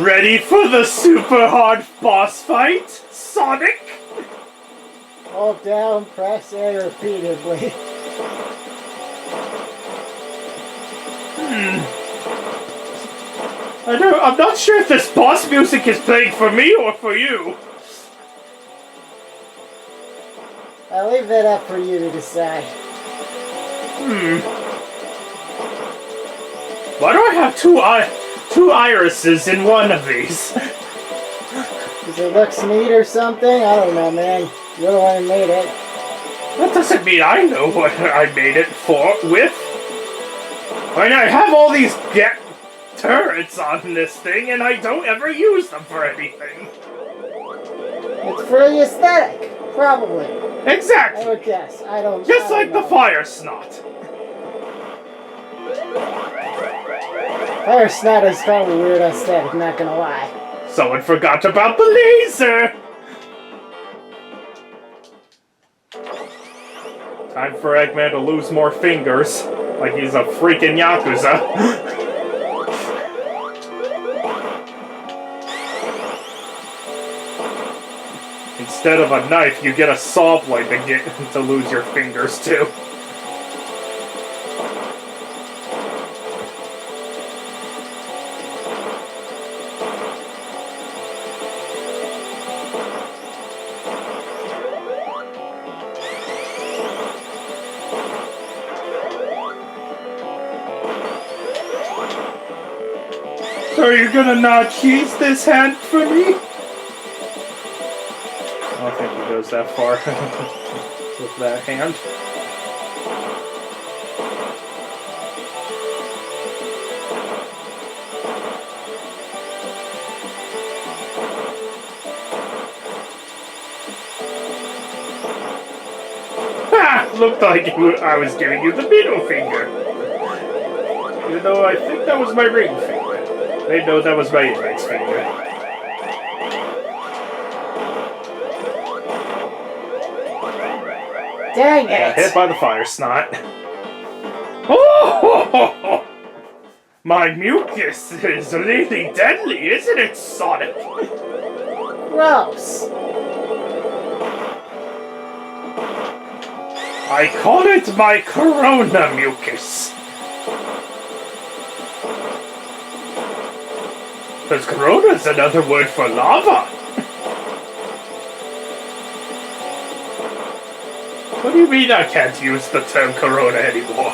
Ready for the super hard boss fight, Sonic? Hold down, press A repeatedly. I'm not sure if this boss music is playing for me or for you. I'll leave that up for you to decide. Why do I have two irises in one of these? Because it looks neat or something? I don't know, man. You're the one who made it. That doesn't mean I know what I made it with. I mean, I have all these turrets on this thing, and I don't ever use them for anything. It's for the aesthetic, probably. Exactly. I would guess. I don't. Just I like don't the know. fire snot. Fire snot is kind of a weird aesthetic, not gonna lie. Someone forgot about the laser. Time for Eggman to lose more fingers, like he's a freaking Yakuza. Instead of a knife, you get a saw blade to lose your fingers too. So are you gonna not use this hand for me? I don't think he goes that far with that hand. Ha! Looked like I was giving you the middle finger. Even though I think that was my ring finger. They know that was my index finger. Dang it! Got hit by the fire snot. Oh! My mucus is really deadly, isn't it, Sonic? Gross! I call it my corona mucus. Because corona's another word for lava. What do you mean I can't use the term corona anymore?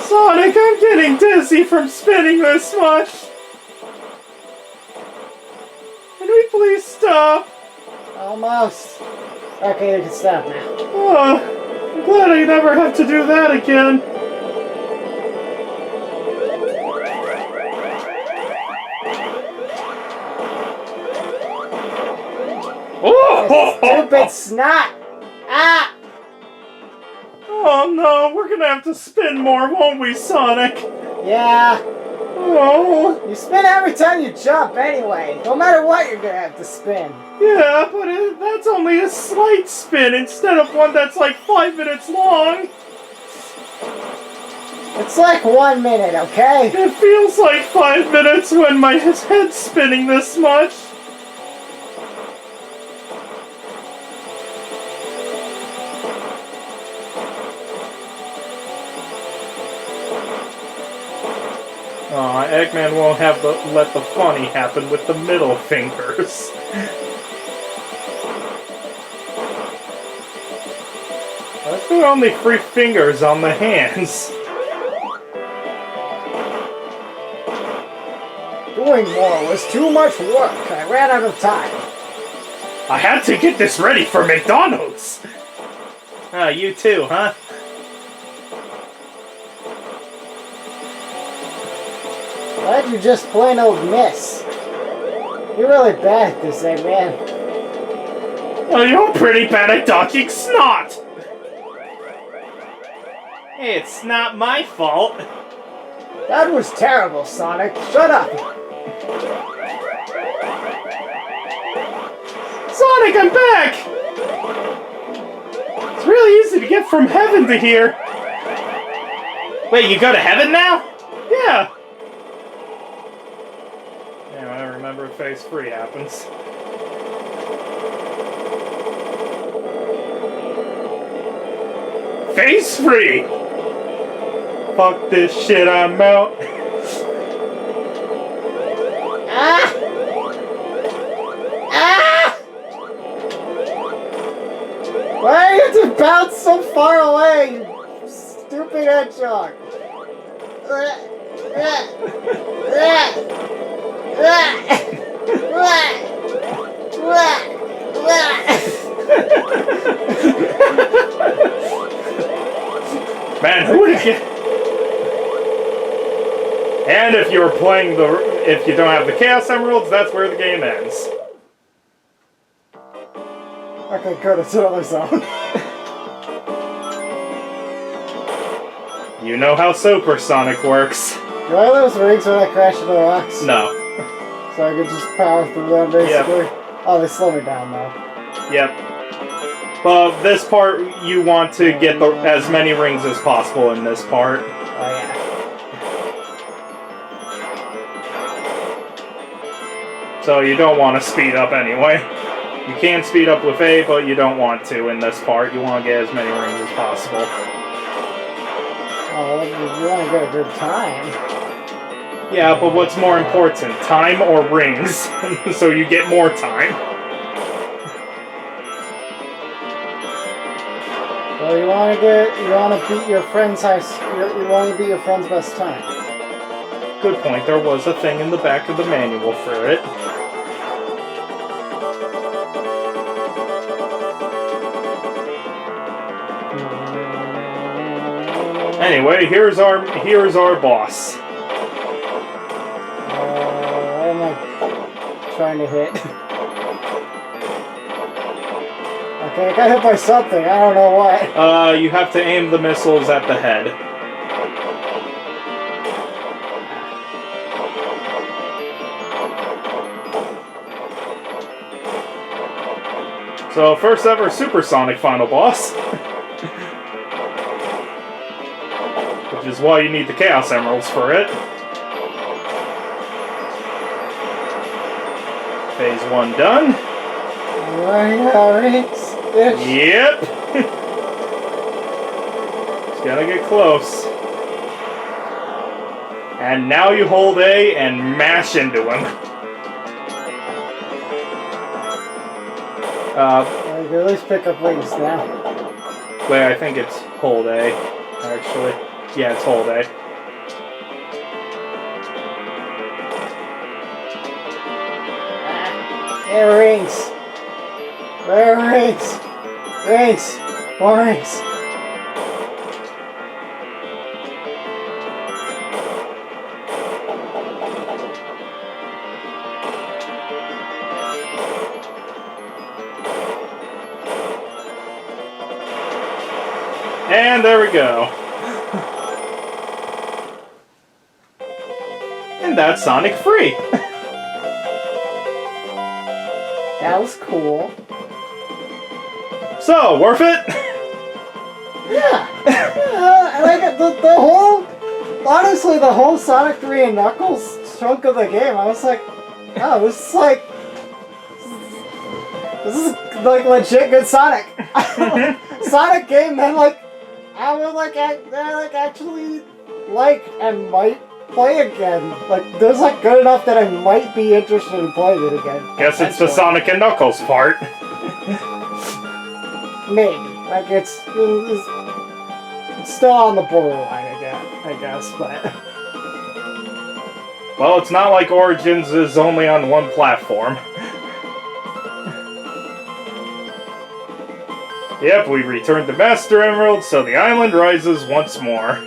Sonic, I'm getting dizzy from spinning this much. Can we please stop? Almost. Okay, you can stop now. Oh, I'm glad I never have to do that again. Oh! Stupid snot! Ah! Oh no, we're gonna have to spin more, won't we, Sonic? Yeah. Oh. You spin every time you jump anyway. No matter what, you're gonna have to spin. Yeah, but that's only a slight spin instead of one that's like 5 minutes long. It's like 1 minute, okay? It feels like 5 minutes when my head's spinning this much. Aw, Eggman won't have let the funny happen with the middle fingers. That's the only 3 fingers on the hands. Doing more was too much work. I ran out of time. I had to get this ready for McDonald's! Ah, you too, huh? Why'd you just plain old miss? You're really bad at this, man. Well, you're pretty bad at dodging snot! It's not my fault. That was terrible, Sonic. Shut up! Sonic, I'm back! It's really easy to get from heaven to here. Wait, you go to heaven now? Yeah. Yeah, I remember phase 3 happens. Phase 3! Fuck this shit, I'm out. Ah! Ah! Why do you have to bounce so far away, you stupid hedgehog? Man, who would have get? And if you're playing if you don't have the Chaos Emeralds, that's where the game ends. Okay, good, it's another zone. You know how Supersonic works. Do I lose rings when I crash into the rocks? No. So I can just power through them, basically? Yep. Oh, they slow me down, though. Yep. But this part, you want to get as many rings as possible in this part. Oh, yeah. So you don't want to speed up anyway. You can speed up with A, but you don't want to in this part. You want to get as many rings as possible. Oh, you want to get a good time. Yeah, but what's more important, time or rings? So you get more time. Well, you want to beat your friend's you want to beat your friend's best time. Good point. There was a thing in the back of the manual for it. Anyway, here's our boss. What am I trying to hit? Okay, I got hit by something. I don't know what. You have to aim the missiles at the head. So, first ever Supersonic final boss. Which is why you need the Chaos Emeralds for it. Phase 1 done. Yep. It's gonna get close. And now you hold A and mash into him. You can at least pick up wings now. Wait, I think it's hold A, actually. Yeah, it's hold A. Yeah, rings. Where are rings? Rings. More rings. And there we go. And that's Sonic free. That was cool. So, worth it? Yeah. I like it. The whole... Honestly, the whole Sonic 3 and Knuckles chunk of the game, I was like, oh, this is like... This is like legit good Sonic. Sonic game that I would actually and might play again. There's good enough that I might be interested in playing it again. Guess it's the Sonic and Knuckles part. Maybe. It's still on the borderline, I guess, but... Well, it's not like Origins is only on one platform. Yep, we returned the Master Emerald, so the island rises once more.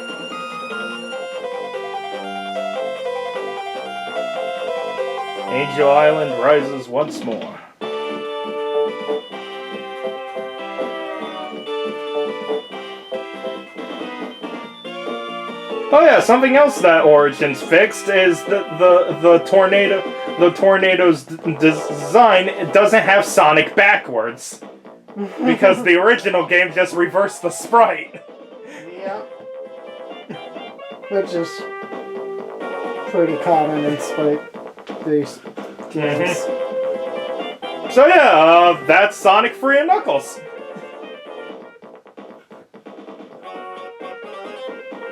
Angel Island rises once more. Oh yeah, something else that Origins fixed is the tornado. The tornado's design doesn't have Sonic backwards because the original game just reversed the sprite. Yep. Which is pretty common in sprite-based games. So yeah, that's Sonic Free and Knuckles.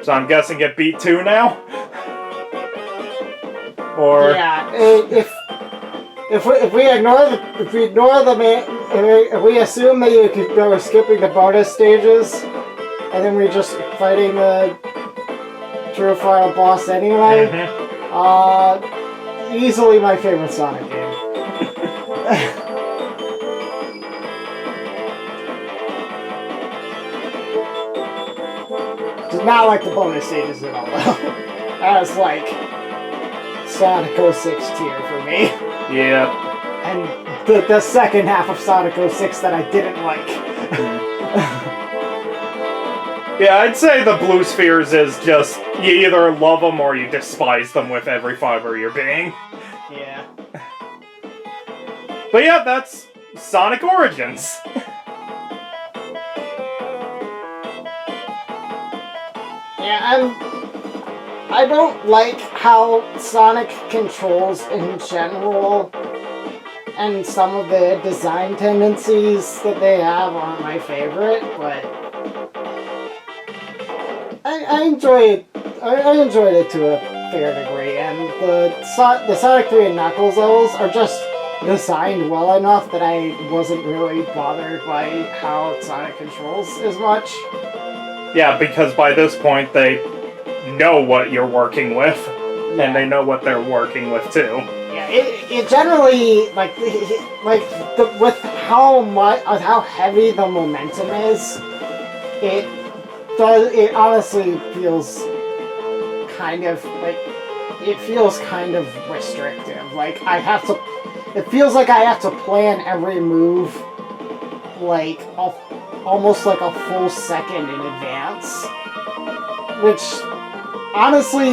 So I'm guessing it beat 2 now? Or yeah, if we ignore if we assume that we're skipping the bonus stages, and then we're just fighting the true final boss anyway, easily my favorite Sonic game. Did not like the bonus stages at all, though. That was like Sonic 06 tier for me. yeah. And the second half of Sonic 06 that I didn't like. Yeah, I'd say the Blue Spheres is just, you either love them or you despise them with every fiber of your being. Yeah. But yeah, that's Sonic Origins. Yeah, I don't like how Sonic controls in general, and some of the design tendencies that they have aren't my favorite, but I enjoyed it to a fair degree, and the Sonic 3 and Knuckles levels are just designed well enough that I wasn't really bothered by how Sonic controls as much. Yeah, because by this point they know what you're working with, and they know what they're working with too. Yeah, it generally with how heavy the momentum is, it honestly feels kind of restrictive. Like it feels like I have to plan every move like almost like a full second in advance, which honestly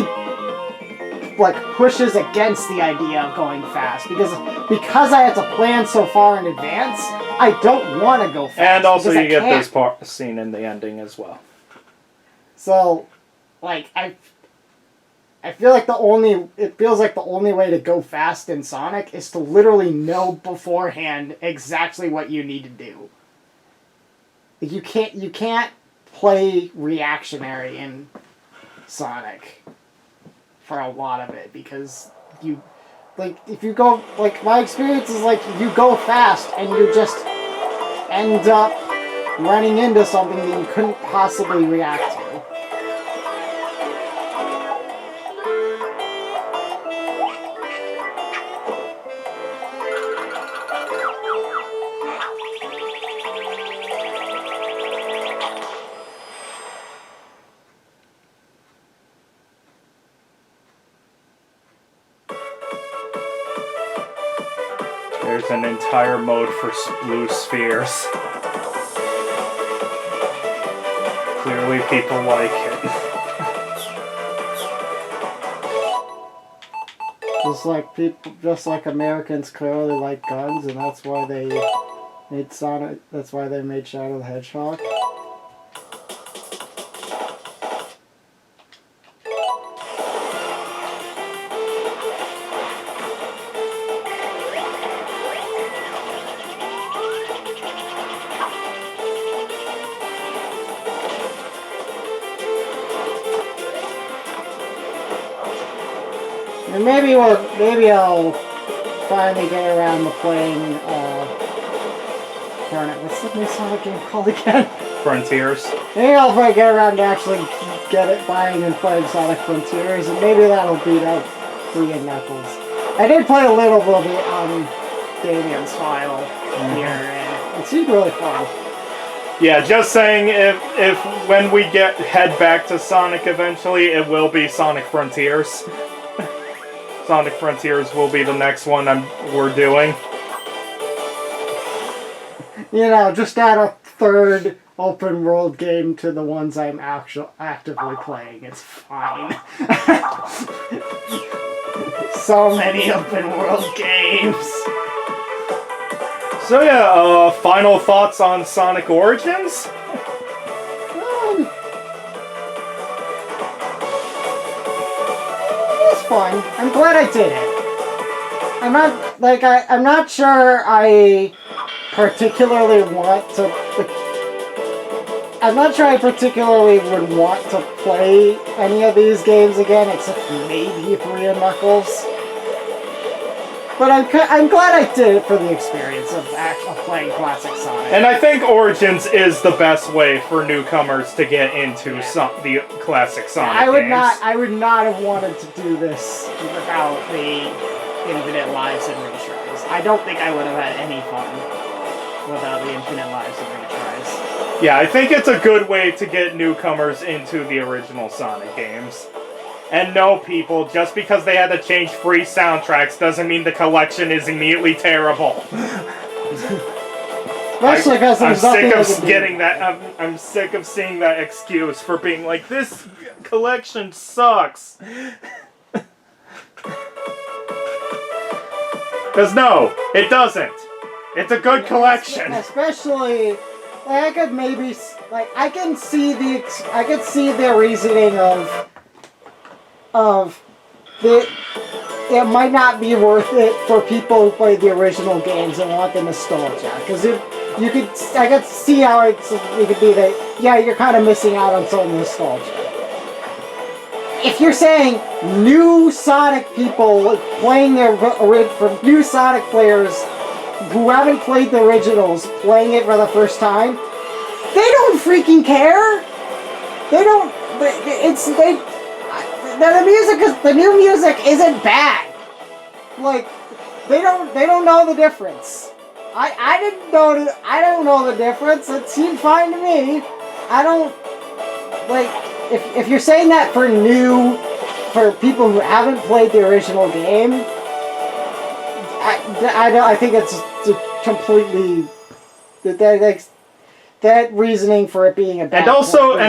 like pushes against the idea of going fast, because I have to plan so far in advance, I don't want to go fast. And also you get this scene in the ending as well. So, like, I feel like it feels like the only way to go fast in Sonic is to literally know beforehand exactly what you need to do. You can't play reactionary in Sonic for a lot of it, because if you go, like, my experience is like you go fast and you just end up running into something that you couldn't possibly react to. There's an entire mode for Blue Spheres. Clearly people like it. Just like Americans clearly like guns, and that's why they made Sonic. That's why they made Shadow the Hedgehog. And maybe I'll finally get around to playing what's the new Sonic game called again? Frontiers. Maybe I'll probably get around to actually buying and playing Sonic Frontiers, and maybe that'll beat out 3 and Knuckles. I did play a little bit on Damien's file here, and it seemed really fun. Yeah, just saying, if when we head back to Sonic eventually, it will be Sonic Frontiers. Sonic Frontiers will be the next one we're doing. You know, just add a third open world game to the ones I'm actively playing. It's fine. So many open world games. So yeah, final thoughts on Sonic Origins? It's fun. I'm glad I did it. I'm not sure I particularly want to. I'm not sure I particularly would want to play any of these games again, except maybe 3 and Knuckles. But I'm glad I did it for the experience of playing classic Sonic. And I think Origins is the best way for newcomers to get into the classic Sonic games. I would not have wanted to do this without the infinite lives and retries. I don't think I would have had any fun without the infinite lives and retries. Yeah, I think it's a good way to get newcomers into the original Sonic games. And no, people, just because they had to change free soundtracks doesn't mean the collection is immediately terrible. Especially because there's nothing I'm sick of getting that. I'm sick of seeing that excuse for being like, this collection sucks. Because no, it doesn't. It's a good collection. Especially, I could maybe, I can see the reasoning of it might not be worth it for people who play the original games and want the nostalgia. Because I could see how it could be that, yeah, you're kind of missing out on some nostalgia. If you're saying new Sonic people playing from new Sonic players who haven't played the originals playing it for the first time, they don't freaking care. They don't. The new music isn't bad. Like, they don't know the difference. I don't know the difference. It seemed fine to me. I don't like if you're saying that for people who haven't played the original game. I think it's completely that reasoning for it being a bad and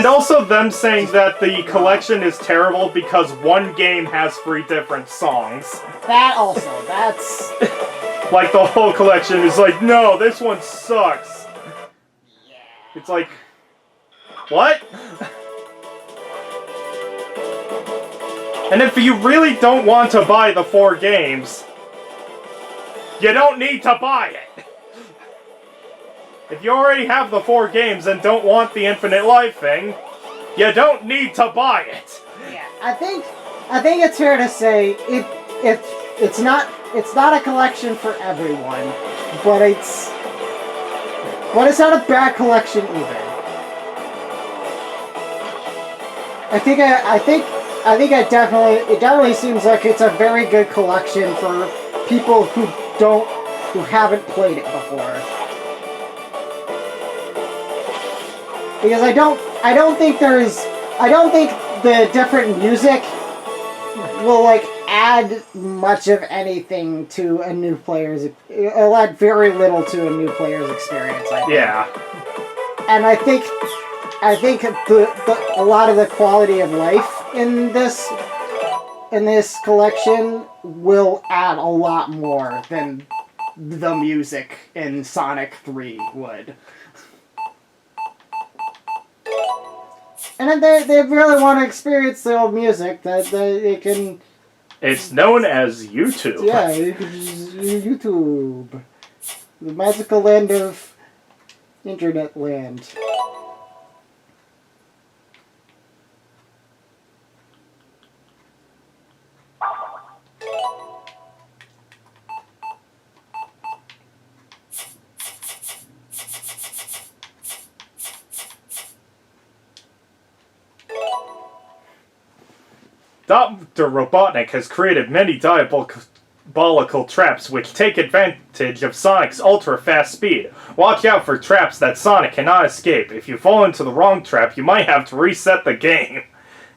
also them saying that the collection is terrible because one game has 3 different songs. That also, that's like the whole collection is like, no, this one sucks. Yeah. It's like, what? And if you really don't want to buy the 4 games, you don't need to buy it. If you already have the 4 games and don't want the infinite life thing, you don't need to buy it. Yeah, I think it's fair to say it's not a collection for everyone, but it's not a bad collection either. It definitely seems like it's a very good collection for people who haven't played it before. Because I don't think the different music will add much of anything to a new player's. It'll add very little to a new player's experience. I think. Yeah. And I think a lot of the quality of life in this collection will add a lot more than the music in Sonic 3 would. And if they really want to experience the old music, that they can. It's known as YouTube. Yeah, YouTube, the magical land of internet land. Dr. Robotnik has created many diabolical traps which take advantage of Sonic's ultra-fast speed. Watch out for traps that Sonic cannot escape. If you fall into the wrong trap, you might have to reset the game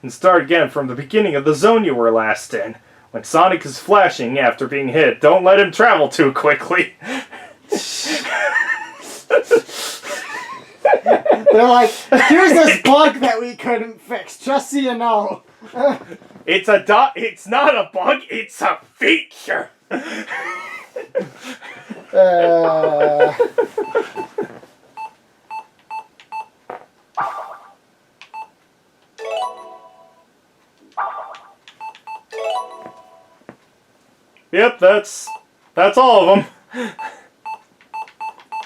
and start again from the beginning of the zone you were last in. When Sonic is flashing after being hit, don't let him travel too quickly. They're like, here's this bug that we couldn't fix, just so you know. It's not a bug, it's a feature. Yep, that's all of them.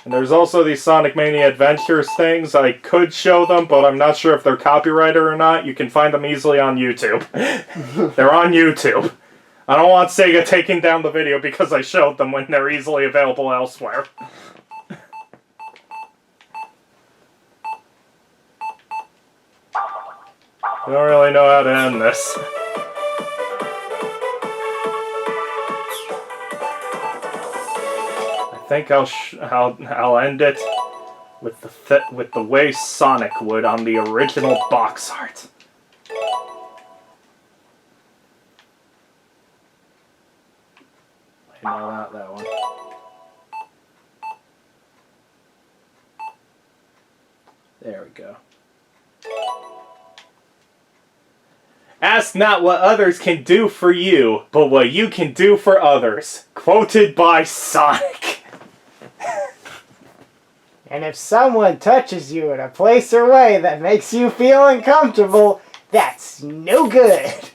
And there's also these Sonic Mania Adventures things. I could show them, but I'm not sure if they're copyrighted or not. You can find them easily on YouTube. They're on YouTube. I don't want Sega taking down the video because I showed them when they're easily available elsewhere. I don't really know how to end this. I think I'll end it with the way Sonic would on the original box art. I know that one. There we go. Ask not what others can do for you, but what you can do for others. Quoted by Sonic. And if someone touches you in a place or way that makes you feel uncomfortable, that's no good.